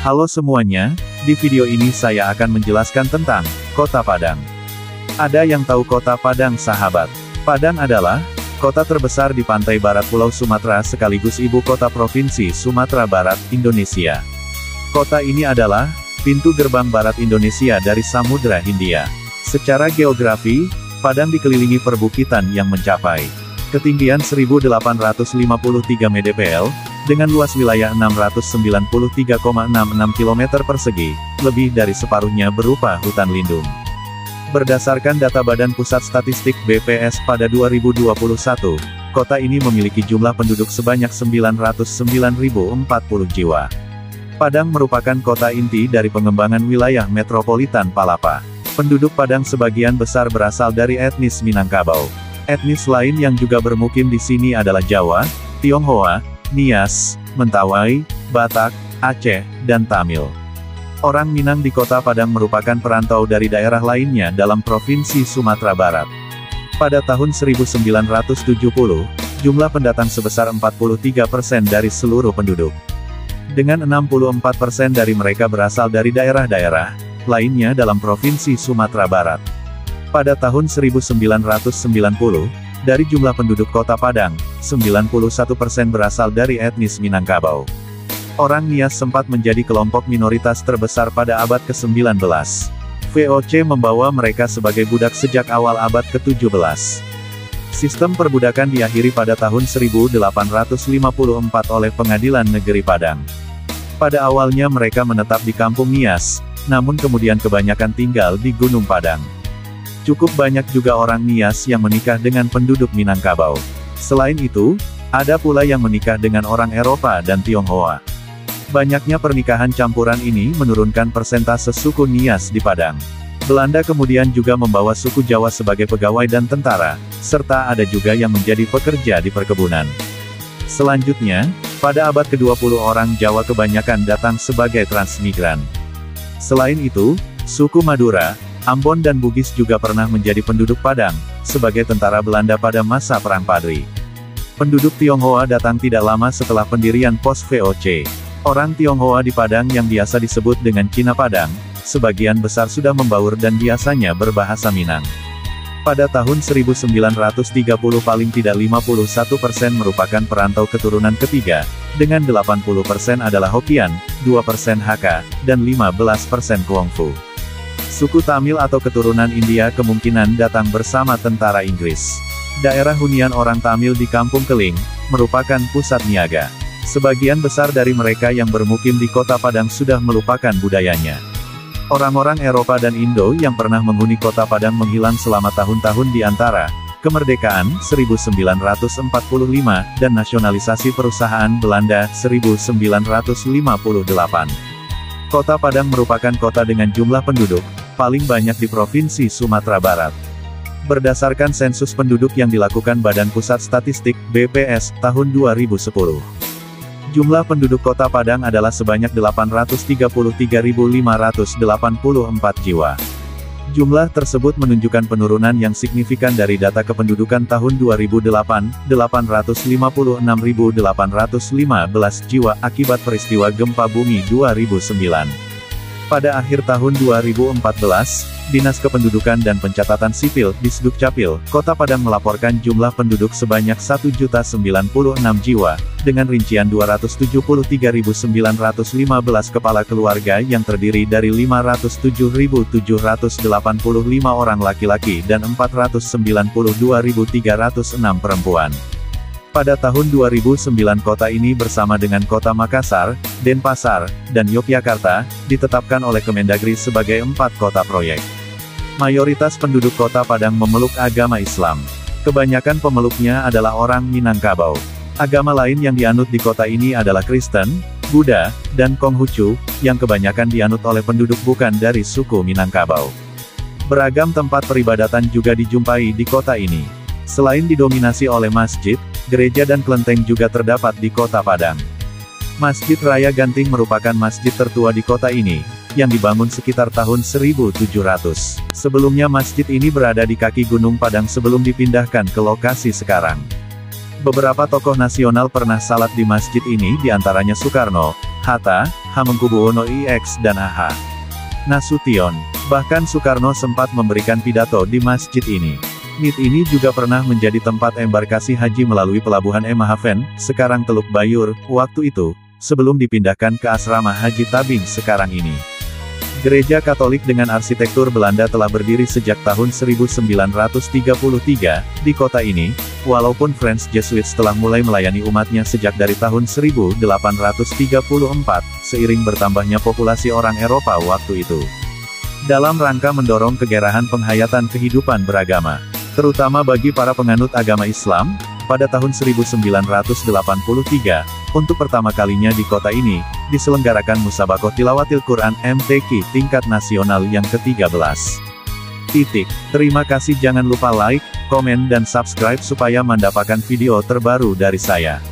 Halo semuanya, di video ini saya akan menjelaskan tentang Kota Padang. Ada yang tahu Kota Padang, sahabat? Padang adalah kota terbesar di pantai barat Pulau Sumatera sekaligus ibu kota Provinsi Sumatera Barat, Indonesia. Kota ini adalah pintu gerbang barat Indonesia dari Samudra Hindia. Secara geografi, Padang dikelilingi perbukitan yang mencapai ketinggian 1853 mdpl, dengan luas wilayah 693,66 km persegi, lebih dari separuhnya berupa hutan lindung. Berdasarkan data Badan Pusat Statistik BPS pada 2021, kota ini memiliki jumlah penduduk sebanyak 909.040 jiwa. Padang merupakan kota inti dari pengembangan wilayah metropolitan Palapa. Penduduk Padang sebagian besar berasal dari etnis Minangkabau. Etnis lain yang juga bermukim di sini adalah Jawa, Tionghoa, Nias, Mentawai, Batak, Aceh, dan Tamil. Orang Minang di Kota Padang merupakan perantau dari daerah lainnya dalam Provinsi Sumatera Barat. Pada tahun 1970, jumlah pendatang sebesar 43% dari seluruh penduduk. Dengan 64% dari mereka berasal dari daerah-daerah lainnya dalam Provinsi Sumatera Barat. Pada tahun 1990, dari jumlah penduduk Kota Padang, 91% berasal dari etnis Minangkabau. Orang Nias sempat menjadi kelompok minoritas terbesar pada abad ke-19. VOC membawa mereka sebagai budak sejak awal abad ke-17. Sistem perbudakan diakhiri pada tahun 1854 oleh Pengadilan Negeri Padang. Pada awalnya mereka menetap di Kampung Nias, namun kemudian kebanyakan tinggal di Gunung Padang. Cukup banyak juga orang Nias yang menikah dengan penduduk Minangkabau. Selain itu, ada pula yang menikah dengan orang Eropa dan Tionghoa. Banyaknya pernikahan campuran ini menurunkan persentase suku Nias di Padang. Belanda kemudian juga membawa suku Jawa sebagai pegawai dan tentara, serta ada juga yang menjadi pekerja di perkebunan. Selanjutnya, pada abad ke-20 orang Jawa kebanyakan datang sebagai transmigran. Selain itu, suku Madura, Ambon dan Bugis juga pernah menjadi penduduk Padang, sebagai tentara Belanda pada masa Perang Padri. Penduduk Tionghoa datang tidak lama setelah pendirian pos VOC. Orang Tionghoa di Padang yang biasa disebut dengan Cina Padang, sebagian besar sudah membaur dan biasanya berbahasa Minang. Pada tahun 1930 paling tidak 51% merupakan perantau keturunan ketiga, dengan 80% adalah Hokkien, 2% Hakka, dan 15% Kungfu. Suku Tamil atau keturunan India kemungkinan datang bersama tentara Inggris. Daerah hunian orang Tamil di Kampung Keling, merupakan pusat niaga. Sebagian besar dari mereka yang bermukim di Kota Padang sudah melupakan budayanya. Orang-orang Eropa dan Indo yang pernah menghuni Kota Padang menghilang selama tahun-tahun di antara kemerdekaan 1945 dan nasionalisasi perusahaan Belanda 1958. Kota Padang merupakan kota dengan jumlah penduduk paling banyak di Provinsi Sumatera Barat. Berdasarkan sensus penduduk yang dilakukan Badan Pusat Statistik BPS tahun 2010. Jumlah penduduk Kota Padang adalah sebanyak 833.584 jiwa. Jumlah tersebut menunjukkan penurunan yang signifikan dari data kependudukan tahun 2008, 856.815 jiwa, akibat peristiwa gempa bumi 2009. Pada akhir tahun 2014, Dinas Kependudukan dan Pencatatan Sipil, Disdukcapil, Kota Padang melaporkan jumlah penduduk sebanyak 1.096 jiwa, dengan rincian 273.915 kepala keluarga yang terdiri dari 507.785 orang laki-laki dan 492.306 perempuan. Pada tahun 2009 kota ini bersama dengan Kota Makassar, Denpasar, dan Yogyakarta, ditetapkan oleh Kemendagri sebagai 4 kota proyek. Mayoritas penduduk Kota Padang memeluk agama Islam. Kebanyakan pemeluknya adalah orang Minangkabau. Agama lain yang dianut di kota ini adalah Kristen, Buddha, dan Konghucu, yang kebanyakan dianut oleh penduduk bukan dari suku Minangkabau. Beragam tempat peribadatan juga dijumpai di kota ini. Selain didominasi oleh masjid, gereja dan kelenteng juga terdapat di Kota Padang. Masjid Raya Ganting merupakan masjid tertua di kota ini, yang dibangun sekitar tahun 1700. Sebelumnya masjid ini berada di kaki Gunung Padang sebelum dipindahkan ke lokasi sekarang. Beberapa tokoh nasional pernah salat di masjid ini diantaranya Soekarno, Hatta, Hamengkubuwono IX dan A.H. Nasution. Bahkan Soekarno sempat memberikan pidato di masjid ini. MIT ini juga pernah menjadi tempat embarkasi haji melalui pelabuhan Emahaven, sekarang Teluk Bayur, waktu itu, sebelum dipindahkan ke asrama Haji Tabing sekarang ini. Gereja Katolik dengan arsitektur Belanda telah berdiri sejak tahun 1933, di kota ini, walaupun French Jesuits telah mulai melayani umatnya sejak dari tahun 1834, seiring bertambahnya populasi orang Eropa waktu itu. Dalam rangka mendorong kegairahan penghayatan kehidupan beragama, terutama bagi para penganut agama Islam, pada tahun 1983, untuk pertama kalinya di kota ini, diselenggarakan Musabakoh Tilawatil Quran MTQ tingkat nasional yang ke-13. Terima kasih, jangan lupa like, komen dan subscribe supaya mendapatkan video terbaru dari saya.